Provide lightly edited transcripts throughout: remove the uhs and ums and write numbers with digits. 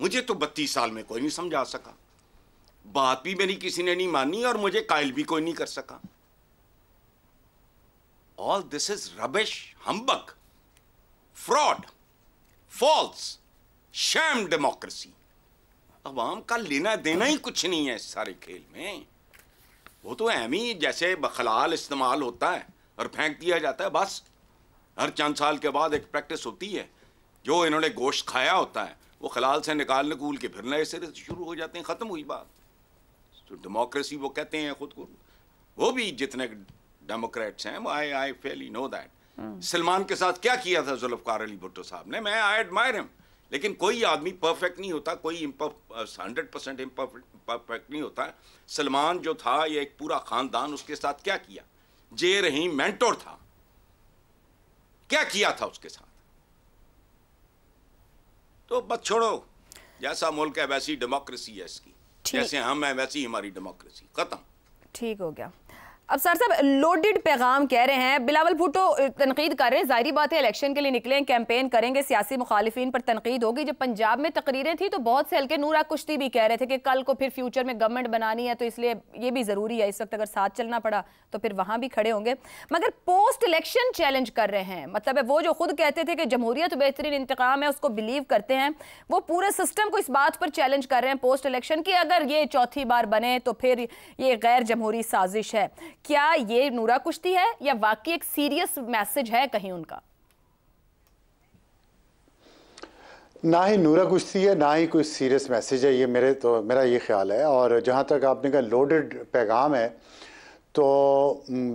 مجھے تو 32 سال میں کوئی نہیں سمجھا سکا, بات بھی میری کسی نے نہیں مانی اور مجھے قائل بھی کوئی نہیں کر سکا. All this is rubbish, humbug, fraud, false, sham democracy. عوام کا لینا دینا ہی کچھ نہیں ہے اس سارے کھیل میں. وہ تو اہم ہی جیسے بخلال استعمال ہوتا ہے اور پھینک دیا جاتا ہے, بس ہر چند سال کے بعد ایک پریکٹس ہوتی ہے. جو انہوں نے گوشت کھایا ہوتا ہے وہ خلال سے نکول کے پھر نئے سرے سے شروع ہو جاتے ہیں, ختم ہوئی بات. تو ڈیموکریسی وہ کہتے ہیں خود کو, وہ بھی جتنے ڈیموکریٹس ہیں I fairly know that. Salman کے ساتھ کیا کیا تھا ذوالفقار علی بھٹو صاحب نے, میں I admire him. لیکن کوئی آدمی پرفیکٹ نہیں ہوتا, کوئی 100% امپرفیکٹ نہیں ہوتا. سلمان جو تھا یہ ایک پورا خاندان, اس کے ساتھ کیا کیا؟ جے رحیم مینٹور تھا, کیا کیا تھا اس کے ساتھ؟ تو بس چھوڑو, جیسا ملک ہے ویسی ڈیموکریسی ہے اس کی, جیسے ہم ہیں ویسی ہماری ڈیموکریسی, ختم. ٹھیک ہو گیا. اب سر صاحب لوڈڈ پیغام کہہ رہے ہیں, بلاول بھٹو تنقید کر رہے ہیں, ظاہری بات ہے الیکشن کے لیے نکلیں, کیمپین کریں گے, سیاسی مخالفین پر تنقید ہوگی. جب پنجاب میں تقریریں تھیں تو بہت سے حلقے نورا کشتی بھی کہہ رہے تھے کہ کل کو پھر فیوچر میں گورنمنٹ بنانی ہے تو اس لیے یہ بھی ضروری ہے, اس وقت اگر ساتھ چلنا پڑا تو پھر وہاں بھی کھڑے ہوں گے. مگر پوسٹ الیکشن چیلنج کر رہے ہیں, مطلب ہے وہ جو خود کہتے تھے کہ جمہوریت بہترین انتقام ہے اس کو بلیو کرتے ہیں, وہ پورے سسٹم کو اس بات پر چیلنج کر رہے ہیں پوسٹ الیکشن کی اگر یہ چوتھی بار بنے تو پھر یہ غیر جمہوری سازش ہے. کیا یہ نورا کشتی ہے یا واقعی ایک سیریس میسج ہے کہیں ان کا؟ نہ ہی نورا کشتی ہے نہ ہی کوئی سیریس میسج ہے, یہ میرا یہ خیال ہے. اور جہاں تک آپ نے کہا لوڈڈ پیغام ہے, تو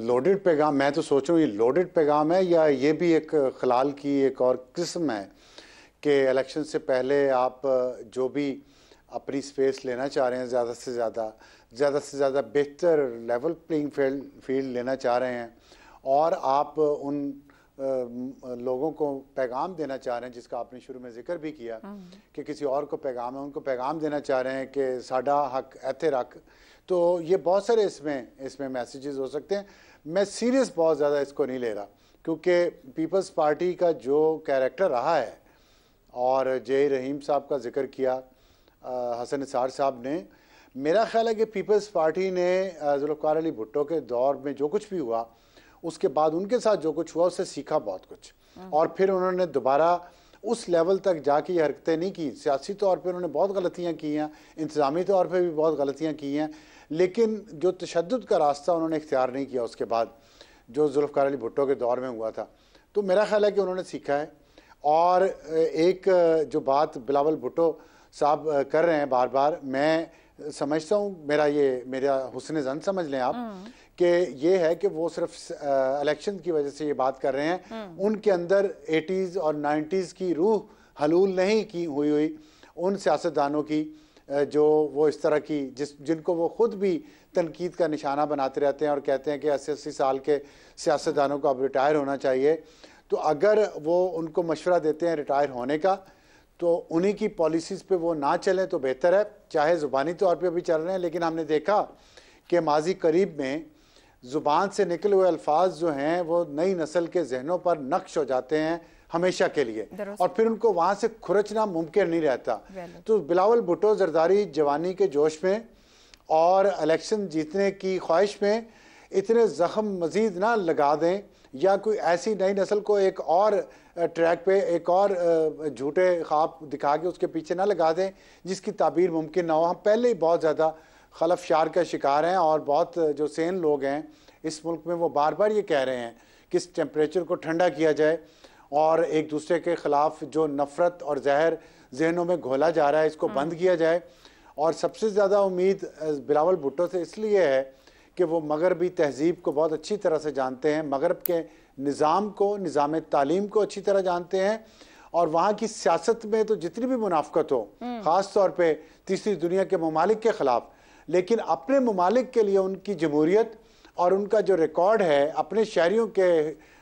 لوڈڈ پیغام میں تو سوچوں یہ لوڈڈ پیغام ہے یا یہ بھی ایک خلال کی ایک اور قسم ہے کہ الیکشن سے پہلے آپ جو بھی اپنی سپیس لینا چاہ رہے ہیں, زیادہ سے زیادہ بہتر لیول پلینگ فیلڈ لینا چاہ رہے ہیں, اور آپ ان لوگوں کو پیغام دینا چاہ رہے ہیں جس کا آپ نے شروع میں ذکر بھی کیا کہ کسی اور کو پیغام ہے, ان کو پیغام دینا چاہ رہے ہیں کہ ساڈا حق ایتھے رکھ. تو یہ بہت سارے اس میں میسیجز ہو سکتے ہیں. میں سیریس بہت زیادہ اس کو نہیں لے رہا, کیونکہ پیپلز پارٹی کا جو کیریکٹر رہا ہے, اور جے رحیم صاحب کا ذکر کیا حسن نثار صاحب نے, میرا خیال ہے کہ پیپلز پارٹی نے ذوالفقار علی بھٹو کے دور میں جو کچھ بھی ہوا, اس کے بعد ان کے ساتھ جو کچھ ہوا اس سے سیکھا بہت کچھ, اور پھر انہوں نے دوبارہ اس لیول تک جا کے یہ حرکتیں نہیں کی. سیاسی طور پہ انہوں نے بہت غلطیاں کی ہیں, انتظامی طور پہ بھی بہت غلطیاں کی ہیں, لیکن جو تشدد کا راستہ انہوں نے اختیار نہیں کیا اس کے بعد جو ذوالفقار علی بھٹو کے دور میں ہوا تھا. تو میرا خیال ہے کہ انہوں نے سیکھا ہے. اور ایک جو بات بلاول بھٹو صاحب کر رہے ہیں بار بار, میں سمجھتا ہوں, میرا حسن ظن سمجھ لیں آپ, کہ یہ ہے کہ وہ صرف الیکشن کی وجہ سے یہ بات کر رہے ہیں. ان کے اندر 80s اور 90s کی روح حلول نہیں کی ہوئی ان سیاستدانوں کی جو وہ اس طرح کی جن کو وہ خود بھی تنقید کا نشانہ بناتے رہتے ہیں اور کہتے ہیں کہ 80 سال کے سیاستدانوں کو اب ریٹائر ہونا چاہیے. تو اگر وہ ان کو مشورہ دیتے ہیں ریٹائر ہونے کا, تو انہی کی پالیسیز پہ وہ نہ چلیں تو بہتر ہے. چاہے زبانی طور پہ بھی چل رہے ہیں, لیکن ہم نے دیکھا کہ ماضی قریب میں زبان سے نکلے ہوئے الفاظ جو ہیں وہ نئی نسل کے ذہنوں پر نقش ہو جاتے ہیں ہمیشہ کے لیے, اور پھر ان کو وہاں سے کھرچنا ممکن نہیں رہتا. تو بلاول بھٹو زرداری جوانی کے جوش میں اور الیکشن جیتنے کی خواہش میں اتنے زخم مزید نہ لگا دیں, یا کوئی ایسی نئی نسل کو ایک اور ٹریک پہ ایک اور جھوٹے خواب دکھا کے اس کے پیچھے نہ لگا دیں جس کی تعبیر ممکن نہ ہو. ہم پہلے ہی بہت زیادہ خلف شار کا شکار ہیں, اور بہت جو سین لوگ ہیں اس ملک میں وہ بار بار یہ کہہ رہے ہیں کہ اس ٹیمپریچر کو ٹھنڈا کیا جائے, اور ایک دوسرے کے خلاف جو نفرت اور زہر ذہنوں میں گھولا جا رہا ہے اس کو بند کیا جائے. اور سب سے زیادہ امید بلاول بھٹو سے اس لیے ہے کہ وہ مغربی تہذیب کو بہت اچھی طرح سے جانتے ہیں, مغرب کے نظام کو, نظام تعلیم کو اچھی طرح جانتے ہیں, اور وہاں کی سیاست میں تو جتنی بھی منافقت ہو, خاص طور پہ تیسری دنیا کے ممالک کے خلاف, لیکن اپنے ممالک کے لیے ان کی جمہوریت اور ان کا جو ریکارڈ ہے اپنے شہریوں کے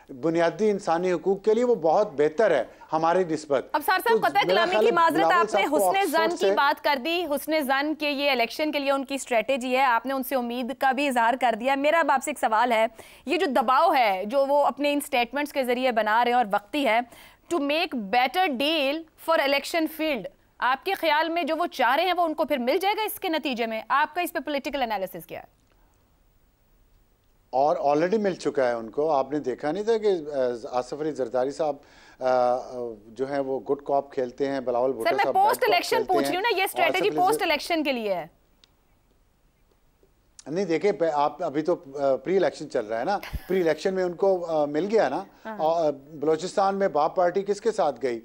بنیادی انسانی حقوق کے لیے وہ بہت بہتر ہے ہماری نسبت. اب سر صاحب قطع کلامی کی معذرت, آپ نے حسن ظن کی بات کر دی, حسن ظن کہ یہ الیکشن کے لیے ان کی اسٹریٹجی ہے, آپ نے ان سے امید کا بھی اظہار کر دیا. میرا اب آپ سے ایک سوال ہے, یہ جو دباؤ ہے جو وہ اپنے ان سٹیٹمنٹس کے ذریعے بنا رہے ہیں اور وقتی ہے, to make better deal for election field, آپ کے خیال میں جو وہ چاہ رہے ہیں وہ ان کو پھر مل جائے گا اس کے نتیجے میں؟ آپ کا اس پہ پولیٹیکل انالیسس کیا ہے؟ اور آلریڈی مل چکا ہے ان کو. آپ نے دیکھا نہیں تھا کہ آصف علی زرداری صاحب جو ہیں وہ گڈ کاپ کھیلتے ہیں, بلاول بھٹو سر میں صاحب پوسٹ الیکشن پوچھ رہی ہوں نا, یہ اسٹریٹجی پوسٹ الیکشن کے لیے ہے. نہیں دیکھیں, آپ ابھی تو پری الیکشن چل رہا ہے نا, پری الیکشن میں ان کو مل گیا نا. بلوچستان میں باپ پارٹی کس کے ساتھ گئی؟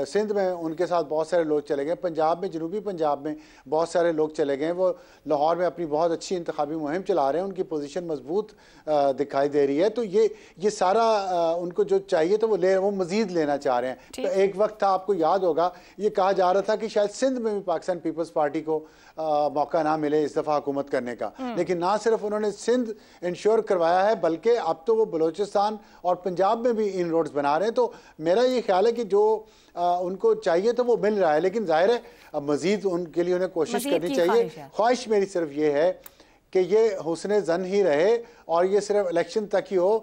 سندھ میں ان کے ساتھ بہت سارے لوگ چلے گئے, پنجاب میں, جنوبی پنجاب میں بہت سارے لوگ چلے گئے. وہ لاہور میں اپنی بہت اچھی انتخابی مہم چلا رہے ہیں, ان کی پوزیشن مضبوط دکھائی دے رہی ہے. تو یہ سارا ان کو جو چاہیے تو وہ مزید لینا چاہ رہے ہیں. تو ایک وقت تھا, آپ کو یاد ہوگا, یہ کہا جا رہا تھا کہ شاید سندھ میں بھی پاکستان پیپلز پارٹی کو موقع نہ ملے اس دفعہ حکومت کرنے کا, لیکن نہ صرف انہوں نے سندھ انشور کروایا ہے بلکہ اب تو وہ بلوچستان اور پنجاب میں بھی ان روڈز بنا رہے ہیں. تو میرا یہ خیال ہے کہ جو ان کو چاہیے تو وہ مل رہا ہے, لیکن ظاہر ہے مزید ان کے لیے انہیں کوشش کرنی چاہیے. خواہش میری صرف یہ ہے کہ یہ حسن زن ہی رہے اور یہ صرف الیکشن تک ہی ہو.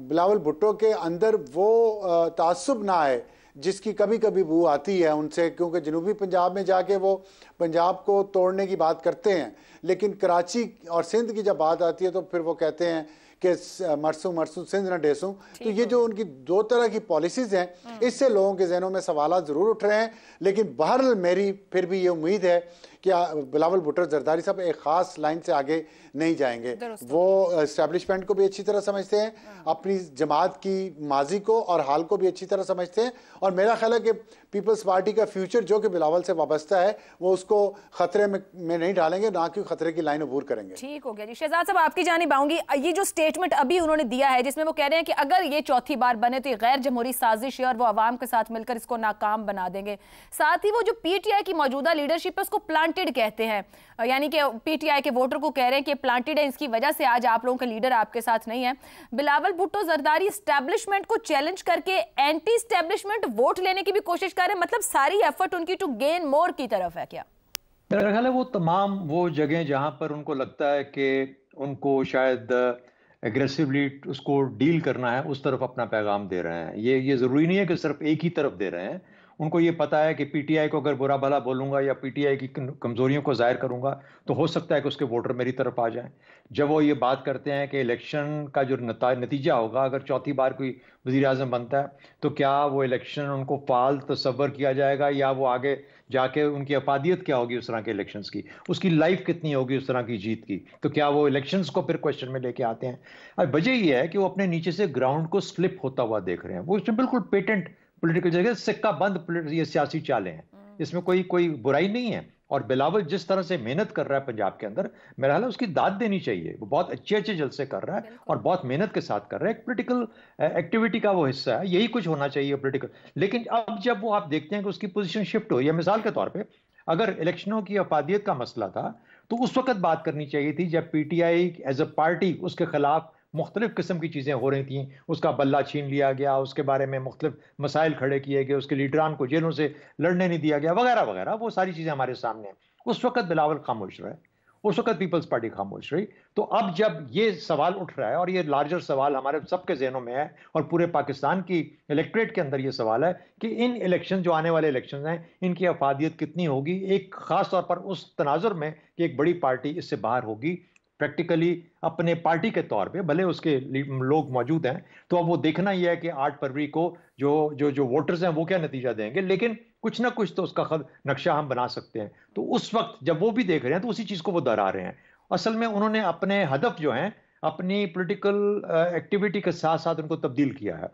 بلاول بھٹو کے اندر وہ تعصب نہ آئے جس کی کبھی کبھی بو آتی ہے ان سے, کیونکہ جنوبی پنجاب میں جا کے وہ پنجاب کو توڑنے کی بات کرتے ہیں, لیکن کراچی اور سندھ کی جب بات آتی ہے تو پھر وہ کہتے ہیں کہ مرسوں سندھ نہ ڈیسوں. تو یہ جو ان کی دو طرح کی پالیسیز ہیں, اس سے لوگوں کے ذہنوں میں سوالات ضرور اٹھ رہے ہیں. لیکن بہرحال میری پھر بھی یہ امید ہے کہ بلاول بھٹو زرداری صاحب ایک خاص لائن سے آگے نہیں جائیں گے. وہ اسٹیبلشمنٹ کو بھی اچھی طرح سمجھتے ہیں, اپنی جماعت کی ماضی کو اور حال کو بھی اچھی طرح سمجھتے ہیں, اور میرا خیال ہے کہ پیپلز پارٹی کا فیوچر جو کہ بلاول سے وابستہ ہے وہ اس کو خطرے میں نہیں ڈالیں گے, نہ کہ خطرے کی لائن عبور کریں گے. ٹھیک ہو گیا جی. شہزاد صاحب آپ کی جانب آؤں گی. یہ جو سٹیٹمنٹ ابھی انہوں نے دیا ہے جس میں وہ کہہ رہے ہیں کہ اگر یہ چوتھی بار بنے تو یہ غیر جمہوری سازش ہے اور وہ عوام کے ساتھ مل کر اس کو ناکام بنا دیں گے. ساتھ ہی وہ جو پی ٹی آئی کی موجودہ لیڈرشپ ہے اس کو پلانٹڈ کہتے ہیں, یعنی کہ پی ٹی آئی کے ووٹر کو کہہ رہے ہیں کہ پلانٹڈ ہے, اس کی وجہ سے آج آپ لوگوں کے لیڈر آپ کے ساتھ نہیں ہے. بلاول بھٹو زرداری اسٹیبلشمنٹ کو چیلنج کر کے اینٹی اسٹیبلشمنٹ ووٹ لینے کی بھی کوشش کر رہے ہیں, مطلب ساری ایفرٹ ان کی ٹو گین مور کی طرف ہے کیا؟ میرا خیال ہے وہ تمام وہ جگہیں جہاں پر ان کو لگتا ہے کہ ان کو شاید ایگریسولی اس کو ڈیل کرنا ہے, اس طرف اپنا پیغام دے رہے ہیں. یہ ضروری نہیں ہے کہ صرف ایک ہی طرف دے رہے ہیں. ان کو یہ پتا ہے کہ پی ٹی آئی کو اگر برا بھلا بولوں گا یا پی ٹی آئی کی کمزوریوں کو ظاہر کروں گا تو ہو سکتا ہے کہ اس کے ووٹر میری طرف آ جائیں. جب وہ یہ بات کرتے ہیں کہ الیکشن کا جو نتیجہ ہوگا, اگر چوتھی بار کوئی وزیر اعظم بنتا ہے تو کیا وہ الیکشن ان کو فعال تصور کیا جائے گا, یا وہ آگے جا کے ان کی افادیت کیا ہوگی اس طرح کے الیکشنز کی, اس کی لائف کتنی ہوگی اس طرح کی جیت کی, تو کیا وہ الیکشنز کو پھر کوشچن میں لے کے آتے ہیں. اب وجہ یہ ہے کہ وہ اپنے نیچے سے گراؤنڈ کو سلپ ہوتا ہوا دیکھ رہے ہیں. وہ بالکل پیٹنٹ پولیٹیکل جگہ سکہ بند یہ سیاسی چالیں ہیں, اس میں کوئی برائی نہیں ہے. اور بلاول جس طرح سے محنت کر رہا ہے پنجاب کے اندر, میرا خیال ہے اس کی داد دینی چاہیے. وہ بہت اچھے جلسے کر رہا ہے اور بہت محنت کے ساتھ کر رہا ہے. ایک پولیٹیکل ایکٹیویٹی کا وہ حصہ ہے, یہی کچھ ہونا چاہیے پولیٹیکل. لیکن اب جب وہ آپ دیکھتے ہیں کہ اس کی پوزیشن شفٹ ہو, یا مثال کے طور پہ اگر الیکشنوں کی افادیت کا مسئلہ تھا تو اس وقت بات کرنی چاہیے تھی جب P T I is a party اس کے خلاف مختلف قسم کی چیزیں ہو رہی تھیں, اس کا بلہ چھین لیا گیا, اس کے بارے میں مختلف مسائل کھڑے کیے گئے, اس کے لیڈران کو جیلوں سے لڑنے نہیں دیا گیا, وغیرہ وغیرہ. وہ ساری چیزیں ہمارے سامنے ہیں. اس وقت بلاول خاموش رہے, اس وقت پیپلز پارٹی خاموش رہی. تو اب جب یہ سوال اٹھ رہا ہے, اور یہ لارجر سوال ہمارے سب کے ذہنوں میں ہے اور پورے پاکستان کی الیکٹریٹ کے اندر یہ سوال ہے کہ ان الیکشن جو آنے والے الیکشن ہیں ان کی افادیت کتنی ہوگی, ایک خاص طور پر اس تناظر میں کہ ایک بڑی پارٹی اس سے باہر ہوگی پریکٹیکلی اپنے پارٹی کے طور پہ, بھلے اس کے لوگ موجود ہیں. تو اب وہ دیکھنا یہ ہے کہ 8 فروری کو جو ووٹرز ہیں وہ کیا نتیجہ دیں گے, لیکن کچھ نہ کچھ تو اس کا نقشہ ہم بنا سکتے ہیں. تو اس وقت جب وہ بھی دیکھ رہے ہیں تو اسی چیز کو وہ دہرا رہے ہیں. اصل میں انہوں نے اپنے ہدف جو ہیں اپنی پولیٹیکل ایکٹیویٹی کے ساتھ ساتھ ان کو تبدیل کیا ہے.